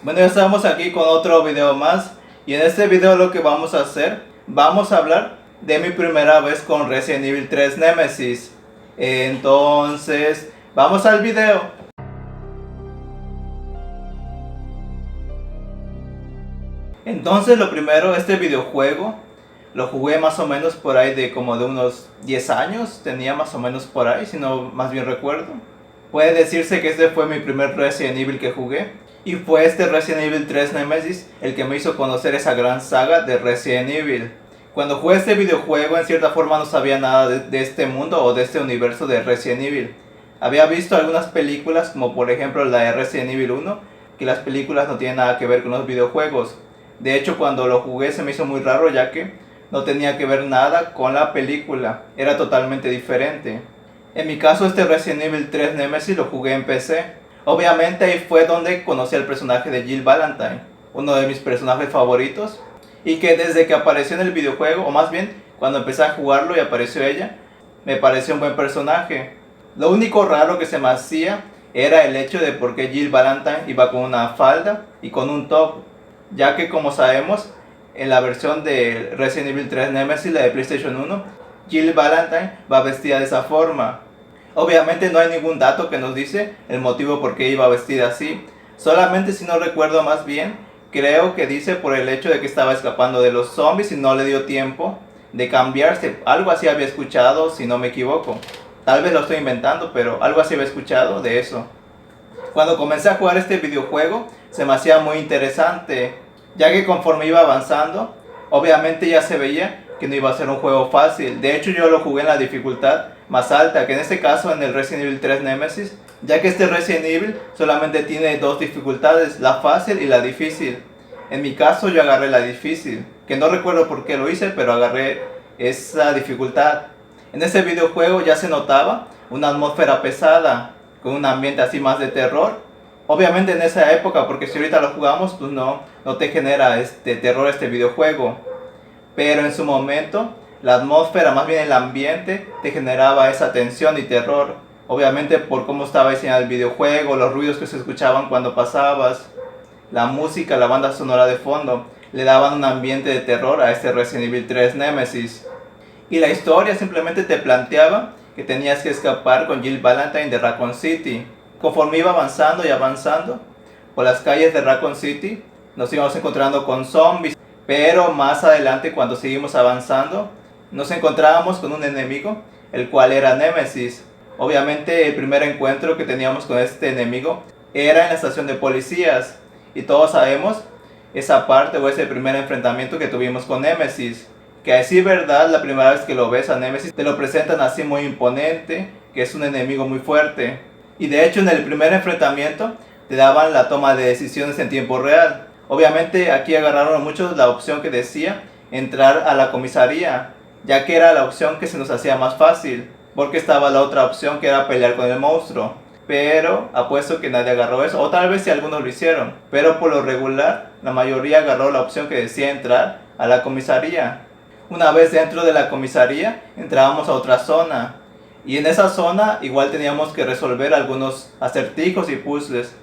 Bueno, ya estamos aquí con otro video más y en este video lo que vamos a hacer, vamos a hablar de mi primera vez con Resident Evil 3 Nemesis. Entonces, vamos al video. Entonces, lo primero, este videojuego lo jugué más o menos por ahí de como de unos 10 años, tenía más o menos por ahí, si no más bien recuerdo. Puede decirse que este fue mi primer Resident Evil que jugué. Y fue este Resident Evil 3 Nemesis el que me hizo conocer esa gran saga de Resident Evil. Cuando jugué este videojuego, en cierta forma no sabía nada de este mundo o de este universo de Resident Evil. Había visto algunas películas, como por ejemplo la de Resident Evil 1, que las películas no tienen nada que ver con los videojuegos. De hecho, cuando lo jugué se me hizo muy raro, ya que no tenía que ver nada con la película, era totalmente diferente. En mi caso, este Resident Evil 3 Nemesis lo jugué en PC. Obviamente ahí fue donde conocí al personaje de Jill Valentine, uno de mis personajes favoritos, y que desde que apareció en el videojuego, o más bien cuando empecé a jugarlo y apareció ella, me pareció un buen personaje. Lo único raro que se me hacía era el hecho de por qué Jill Valentine iba con una falda y con un top, ya que como sabemos, en la versión de Resident Evil 3 Nemesis, la de PlayStation 1, Jill Valentine va vestida de esa forma. Obviamente no hay ningún dato que nos dice el motivo por qué iba vestida así. Solamente, si no recuerdo más bien, creo que dice por el hecho de que estaba escapando de los zombies y no le dio tiempo de cambiarse. Algo así había escuchado, si no me equivoco. Tal vez lo estoy inventando, pero algo así había escuchado de eso. Cuando comencé a jugar este videojuego se me hacía muy interesante, ya que conforme iba avanzando, obviamente ya se veía que no iba a ser un juego fácil. De hecho, yo lo jugué en la dificultad más alta, que en este caso en el Resident Evil 3 Nemesis, ya que este Resident Evil solamente tiene dos dificultades, la fácil y la difícil. En mi caso yo agarré la difícil, que no recuerdo por qué lo hice, pero agarré esa dificultad. En este videojuego ya se notaba una atmósfera pesada, con un ambiente así más de terror. Obviamente en esa época, porque si ahorita lo jugamos, pues no te genera terror este videojuego. Pero en su momento, la atmósfera, más bien el ambiente, te generaba esa tensión y terror. Obviamente por cómo estaba diseñado el videojuego, los ruidos que se escuchaban cuando pasabas, la música, la banda sonora de fondo, le daban un ambiente de terror a este Resident Evil 3 Nemesis. Y la historia simplemente te planteaba que tenías que escapar con Jill Valentine de Raccoon City. Conforme iba avanzando y avanzando por las calles de Raccoon City, nos íbamos encontrando con zombies. Pero más adelante, cuando seguimos avanzando, nos encontrábamos con un enemigo, el cual era Nemesis. Obviamente el primer encuentro que teníamos con este enemigo era en la estación de policías. Y todos sabemos esa parte o ese primer enfrentamiento que tuvimos con Nemesis. Que así verdad, la primera vez que lo ves a Nemesis te lo presentan así muy imponente, que es un enemigo muy fuerte. Y de hecho en el primer enfrentamiento te daban la toma de decisiones en tiempo real. Obviamente aquí agarraron a muchos la opción que decía entrar a la comisaría, ya que era la opción que se nos hacía más fácil, porque estaba la otra opción que era pelear con el monstruo. Pero apuesto que nadie agarró eso, o tal vez si algunos lo hicieron, pero por lo regular la mayoría agarró la opción que decía entrar a la comisaría. Una vez dentro de la comisaría entrábamos a otra zona, y en esa zona igual teníamos que resolver algunos acertijos y puzzles.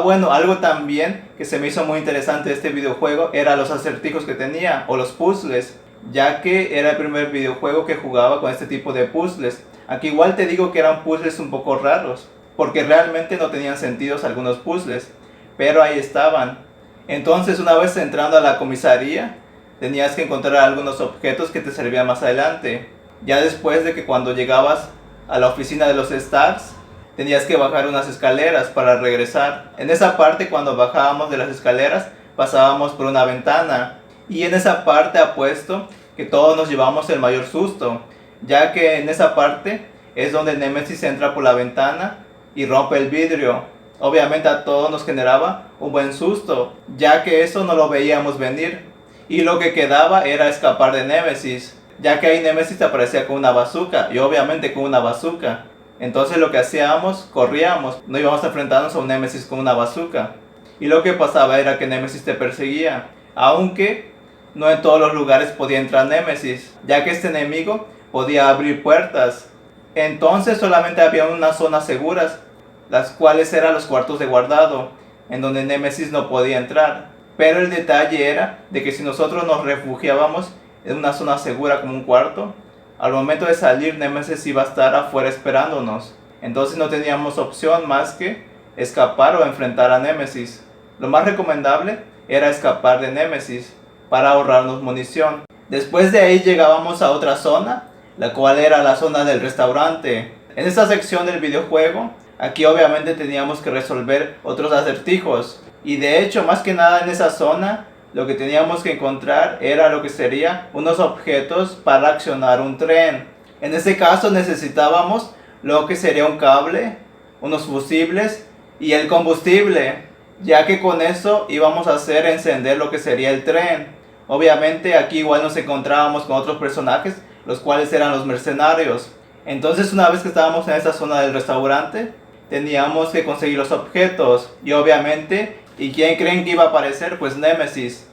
Bueno, algo también que se me hizo muy interesante de este videojuego era los acertijos que tenía, o los puzzles, ya que era el primer videojuego que jugaba con este tipo de puzzles. Aquí igual te digo que eran puzzles un poco raros, porque realmente no tenían sentido algunos puzzles, pero ahí estaban. Entonces, una vez entrando a la comisaría, tenías que encontrar algunos objetos que te servían más adelante. Ya después de que cuando llegabas a la oficina de los Stars, tenías que bajar unas escaleras para regresar. En esa parte, cuando bajábamos de las escaleras, pasábamos por una ventana. Y en esa parte apuesto que todos nos llevamos el mayor susto, ya que en esa parte es donde Nemesis entra por la ventana y rompe el vidrio. Obviamente a todos nos generaba un buen susto, ya que eso no lo veíamos venir. Y lo que quedaba era escapar de Nemesis, ya que ahí Nemesis aparecía con una bazooka, y obviamente con una bazooka. Entonces lo que hacíamos, corríamos, no íbamos a enfrentarnos a un Nemesis con una bazooka. Y lo que pasaba era que Nemesis te perseguía, aunque no en todos los lugares podía entrar Nemesis, ya que este enemigo podía abrir puertas. Entonces solamente había unas zonas seguras, las cuales eran los cuartos de guardado, en donde Némesis no podía entrar. Pero el detalle era de que si nosotros nos refugiábamos en una zona segura como un cuarto, al momento de salir Némesis iba a estar afuera esperándonos. Entonces no teníamos opción más que escapar o enfrentar a Némesis. Lo más recomendable era escapar de Némesis para ahorrarnos munición. Después de ahí llegábamos a otra zona, la cual era la zona del restaurante. En esta sección del videojuego, aquí obviamente teníamos que resolver otros acertijos. Y de hecho, más que nada en esa zona, lo que teníamos que encontrar era lo que sería unos objetos para accionar un tren. En este caso necesitábamos lo que sería un cable, unos fusibles y el combustible, ya que con eso íbamos a hacer encender lo que sería el tren. Obviamente aquí igual nos encontrábamos con otros personajes, los cuales eran los mercenarios. Entonces una vez que estábamos en esta zona del restaurante, teníamos que conseguir los objetos. Y obviamente, ¿y quién creen que iba a aparecer? Pues Némesis.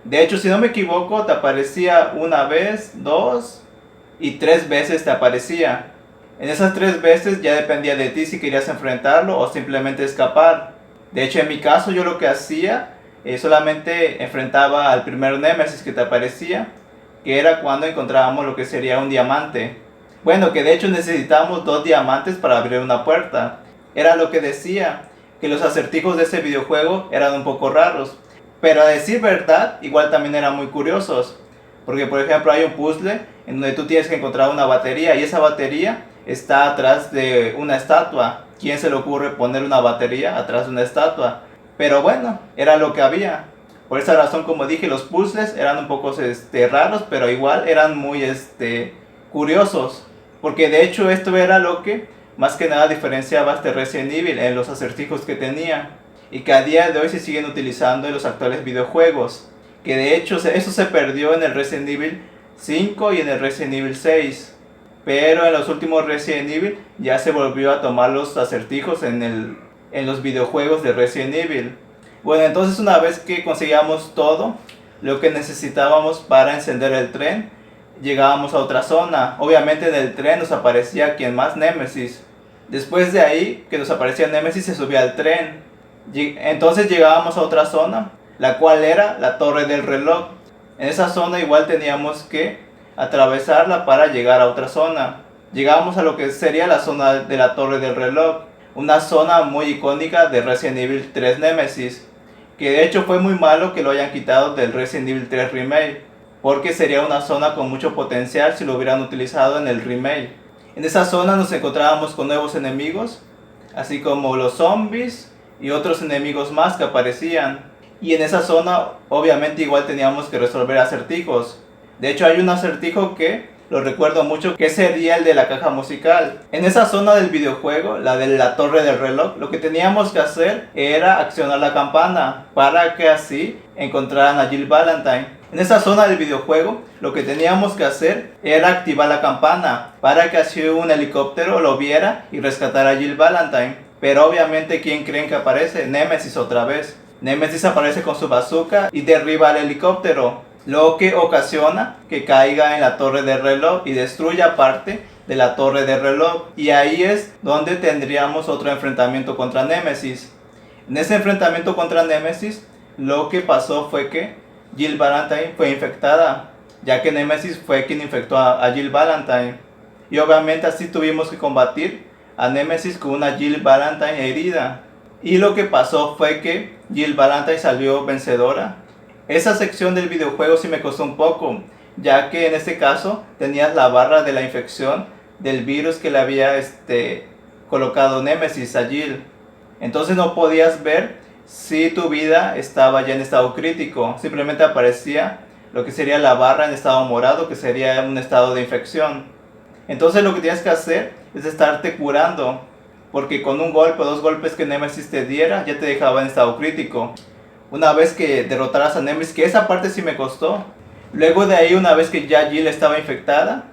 De hecho, si no me equivoco, te aparecía una vez, dos y tres veces te aparecía. En esas tres veces ya dependía de ti si querías enfrentarlo o simplemente escapar. De hecho, en mi caso yo lo que hacía, solamente enfrentaba al primer Némesis que te aparecía, que era cuando encontrábamos lo que sería un diamante. Bueno, que de hecho necesitábamos 2 diamantes para abrir una puerta. Era lo que decía, que los acertijos de ese videojuego eran un poco raros. Pero a decir verdad, igual también eran muy curiosos. Porque por ejemplo hay un puzzle en donde tú tienes que encontrar una batería y esa batería está atrás de una estatua. ¿Quién se le ocurre poner una batería atrás de una estatua? Pero bueno, era lo que había. Por esa razón, como dije, los puzzles eran un poco raros, pero igual eran muy curiosos. Porque de hecho esto era lo que más que nada diferenciaba este Resident Evil en los acertijos que tenía. Y que a día de hoy se siguen utilizando en los actuales videojuegos. Que de hecho eso se perdió en el Resident Evil 5 y en el Resident Evil 6. Pero en los últimos Resident Evil ya se volvió a tomar los acertijos en los videojuegos de Resident Evil. Bueno, entonces una vez que conseguíamos todo lo que necesitábamos para encender el tren, llegábamos a otra zona. Obviamente en el tren nos aparecía quien más, Némesis. Después de ahí que nos aparecía Némesis, se subía al tren. Entonces llegábamos a otra zona, la cual era la torre del reloj. En esa zona igual teníamos que atravesarla para llegar a otra zona. Llegábamos a lo que sería la zona de la torre del reloj, una zona muy icónica de Resident Evil 3 Nemesis, que de hecho fue muy malo que lo hayan quitado del Resident Evil 3 Remake, porque sería una zona con mucho potencial si lo hubieran utilizado en el remake. En esa zona nos encontrábamos con nuevos enemigos, así como los zombies y otros enemigos más que aparecían. Y en esa zona obviamente igual teníamos que resolver acertijos. De hecho hay un acertijo que lo recuerdo mucho, que sería el de la caja musical. En esa zona del videojuego, la de la torre del reloj, lo que teníamos que hacer era accionar la campana para que así encontraran a Jill Valentine. En esa zona del videojuego, lo que teníamos que hacer era activar la campana para que así un helicóptero lo viera y rescatara a Jill Valentine. Pero obviamente, ¿quién creen que aparece? Némesis otra vez. Némesis aparece con su bazooka y derriba al helicóptero, lo que ocasiona que caiga en la torre del reloj y destruya parte de la torre del reloj. Y ahí es donde tendríamos otro enfrentamiento contra Némesis. En ese enfrentamiento contra Némesis, lo que pasó fue que Jill Valentine fue infectada, ya que Némesis fue quien infectó a Jill Valentine. Y obviamente así tuvimos que combatir a Némesis con una Jill Valentine herida. Y lo que pasó fue que Jill Valentine salió vencedora. Esa sección del videojuego sí me costó un poco, ya que en este caso tenías la barra de la infección del virus que le había colocado Némesis a Jill. Entonces no podías ver si tu vida estaba ya en estado crítico, simplemente aparecía lo que sería la barra en estado morado, que sería un estado de infección. Entonces lo que tienes que hacer es estarte curando, porque con un golpe o 2 golpes que Némesis te diera ya te dejaba en estado crítico. Una vez que derrotaras a Némesis, que esa parte sí me costó. Luego de ahí, una vez que ya Jill estaba infectada,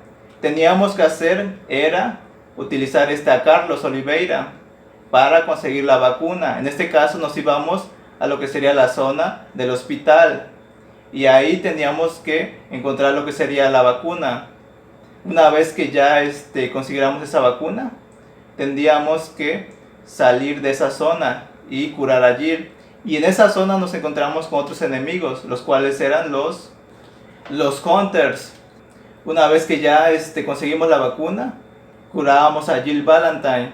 teníamos que hacer era utilizar a Carlos Oliveira para conseguir la vacuna. En este caso nos íbamos a lo que sería la zona del hospital y ahí teníamos que encontrar lo que sería la vacuna. Una vez que ya consiguiéramos esa vacuna, tendríamos que salir de esa zona y curar a Jill. Y en esa zona nos encontramos con otros enemigos, los cuales eran los Hunters. Una vez que ya conseguimos la vacuna, curábamos a Jill Valentine.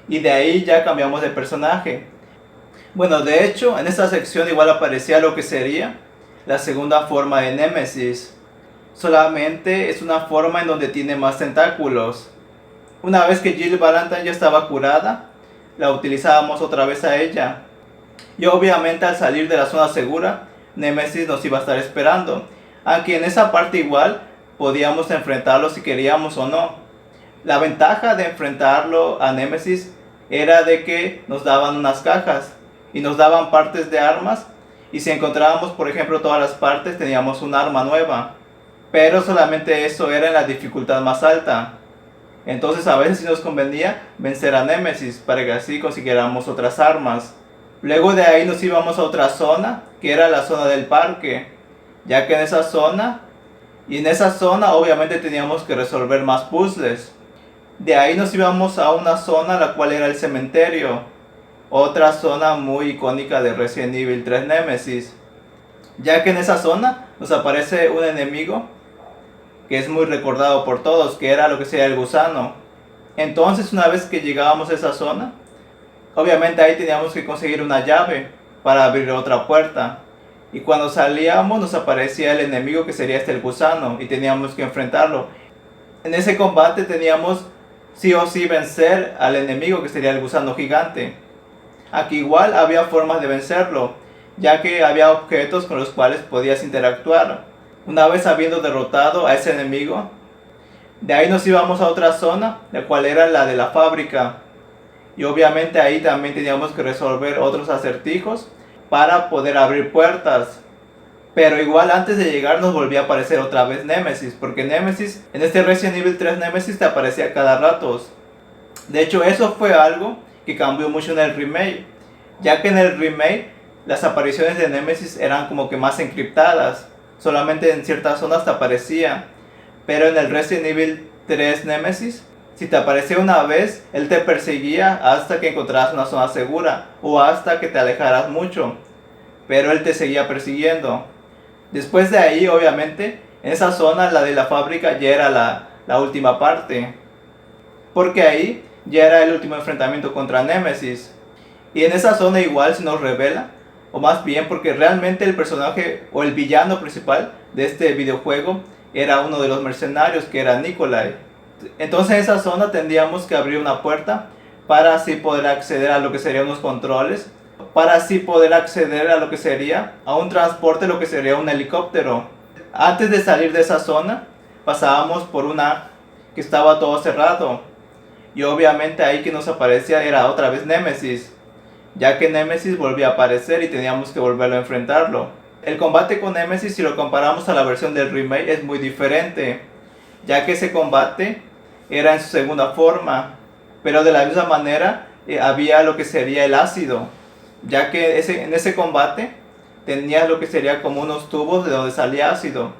Y de ahí ya cambiamos de personaje. Bueno, de hecho, en esta sección igual aparecía lo que sería la segunda forma de Nemesis. Solamente es una forma en donde tiene más tentáculos. Una vez que Jill Valentine ya estaba curada, la utilizábamos otra vez a ella. Y obviamente al salir de la zona segura, Nemesis nos iba a estar esperando. Aunque en esa parte igual podíamos enfrentarlo si queríamos o no. La ventaja de enfrentarlo a Nemesis era de que nos daban unas cajas y nos daban partes de armas, y si encontrábamos por ejemplo todas las partes teníamos un arma nueva, pero solamente eso era en la dificultad más alta. Entonces a veces sí nos convenía vencer a Nemesis para que así consiguiéramos otras armas. Luego de ahí nos íbamos a otra zona, que era la zona del parque, ya que en esa zona obviamente teníamos que resolver más puzzles. De ahí nos íbamos a una zona la cual era el cementerio, otra zona muy icónica de Resident Evil 3 Nemesis, ya que en esa zona nos aparece un enemigo que es muy recordado por todos, que era lo que sería el gusano. Entonces una vez que llegábamos a esa zona, obviamente ahí teníamos que conseguir una llave para abrir otra puerta, y cuando salíamos nos aparecía el enemigo que sería el gusano y teníamos que enfrentarlo. En ese combate teníamos sí o sí vencer al enemigo que sería el gusano gigante. Aquí igual había formas de vencerlo, ya que había objetos con los cuales podías interactuar. Una vez habiendo derrotado a ese enemigo, de ahí nos íbamos a otra zona, la cual era la de la fábrica. Y obviamente ahí también teníamos que resolver otros acertijos para poder abrir puertas. Pero igual antes de llegar nos volvía a aparecer otra vez Nemesis, porque Nemesis, en este Resident Evil 3 Nemesis te aparecía cada rato. De hecho eso fue algo que cambió mucho en el remake, ya que en el remake las apariciones de Nemesis eran como que más encriptadas, solamente en ciertas zonas te aparecía. Pero en el Resident Evil 3 Nemesis, si te aparecía una vez, él te perseguía hasta que encontraras una zona segura o hasta que te alejaras mucho, pero él te seguía persiguiendo. Después de ahí, obviamente, en esa zona, la de la fábrica, ya era la última parte, porque ahí ya era el último enfrentamiento contra Nemesis. Y en esa zona igual se nos revela, o más bien porque realmente el personaje o el villano principal de este videojuego era uno de los mercenarios, que era Nikolai. Entonces en esa zona tendríamos que abrir una puerta para así poder acceder a lo que serían unos controles, para así poder acceder a lo que sería a un transporte, lo que sería un helicóptero. Antes de salir de esa zona pasábamos por una que estaba todo cerrado, y obviamente ahí que nos aparecía era otra vez Nemesis, ya que Nemesis volvía a aparecer y teníamos que volverlo a enfrentarlo. El combate con Nemesis, si lo comparamos a la versión del remake, es muy diferente, ya que ese combate era en su segunda forma, pero de la misma manera había lo que sería el ácido, ya que en ese combate tenías lo que sería como unos tubos de donde salía ácido,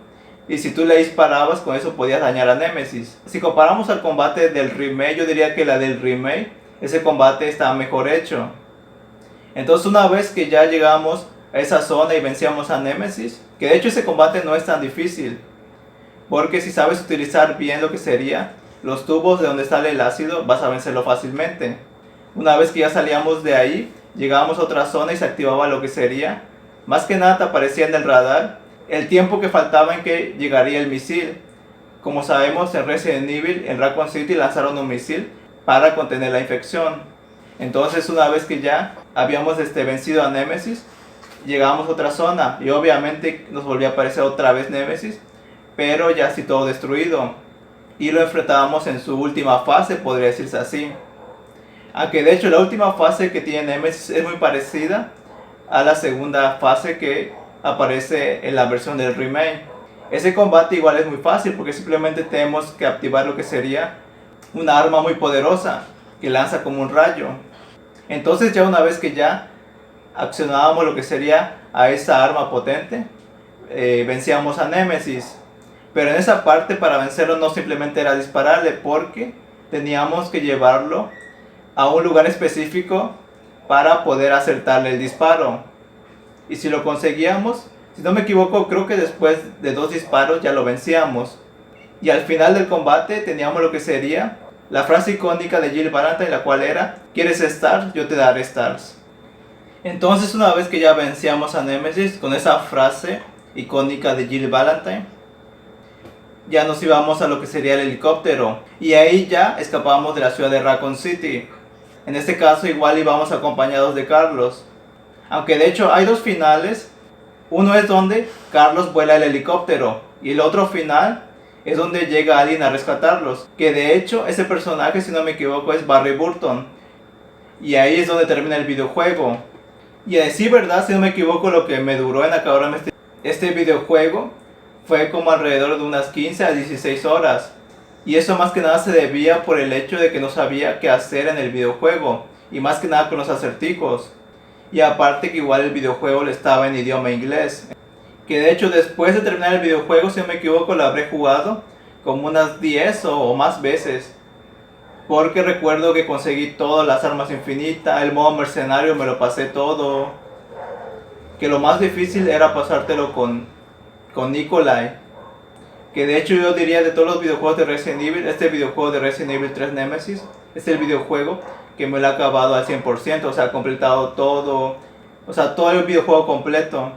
y si tú le disparabas con eso podías dañar a Nemesis. Si comparamos al combate del remake, yo diría que la del remake, ese combate está mejor hecho. Entonces una vez que ya llegamos a esa zona y vencíamos a Nemesis, que de hecho ese combate no es tan difícil, porque si sabes utilizar bien lo que sería los tubos de donde sale el ácido, vas a vencerlo fácilmente. Una vez que ya salíamos de ahí, llegábamos a otra zona y se activaba lo que sería, más que nada te aparecía en el radar el tiempo que faltaba en que llegaría el misil. Como sabemos, en Resident Evil, en Raccoon City lanzaron un misil para contener la infección. Entonces una vez que ya habíamos vencido a Nemesis, llegamos a otra zona y obviamente nos volvió a aparecer otra vez Nemesis, pero ya así todo destruido, y lo enfrentábamos en su última fase, podría decirse así. Aunque de hecho la última fase que tiene Nemesis es muy parecida a la segunda fase que aparece en la versión del remake. Ese combate igual es muy fácil porque simplemente tenemos que activar lo que sería una arma muy poderosa que lanza como un rayo. Entonces ya una vez que ya accionábamos lo que sería a esa arma potente, vencíamos a Nemesis. Pero en esa parte, para vencerlo no simplemente era dispararle, porque teníamos que llevarlo a un lugar específico para poder acertarle el disparo. y si lo conseguíamos, si no me equivoco, creo que después de 2 disparos ya lo vencíamos. Y al final del combate teníamos lo que sería la frase icónica de Jill Valentine, la cual era: ¿quieres stars? Yo te daré stars. Entonces, una vez que ya vencíamos a Nemesis con esa frase icónica de Jill Valentine, ya nos íbamos a lo que sería el helicóptero, y ahí ya escapábamos de la ciudad de Raccoon City. En este caso igual íbamos acompañados de Carlos, aunque de hecho hay 2 finales. Uno es donde Carlos vuela el helicóptero, y el otro final es donde llega alguien a rescatarlos, que de hecho ese personaje, si no me equivoco, es Barry Burton, y ahí es donde termina el videojuego. Y a decir verdad, si no me equivoco, lo que me duró en acabarme este videojuego fue como alrededor de unas 15 a 16 horas. Y eso más que nada se debía por el hecho de que no sabía qué hacer en el videojuego, y más que nada con los acertijos. Y aparte que igual el videojuego estaba en idioma inglés, que de hecho después de terminar el videojuego, si no me equivoco, lo habré jugado como unas 10 o más veces, porque recuerdo que conseguí todas las armas infinitas, el modo mercenario me lo pasé todo, que lo más difícil era pasártelo con Nikolai, que de hecho yo diría, de todos los videojuegos de Resident Evil, este videojuego de Resident Evil 3 Nemesis es el videojuego que me lo ha acabado al 100%, o sea, completado todo, o sea, todo el videojuego completo.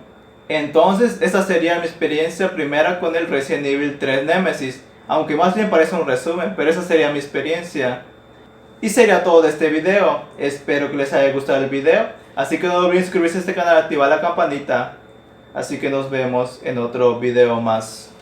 Entonces, esta sería mi experiencia primera con el Resident Evil 3 Nemesis, aunque más bien parece un resumen, pero esa sería mi experiencia. Y sería todo de este video. Espero que les haya gustado el video, así que no olviden suscribirse a este canal y activar la campanita. Así que nos vemos en otro video más.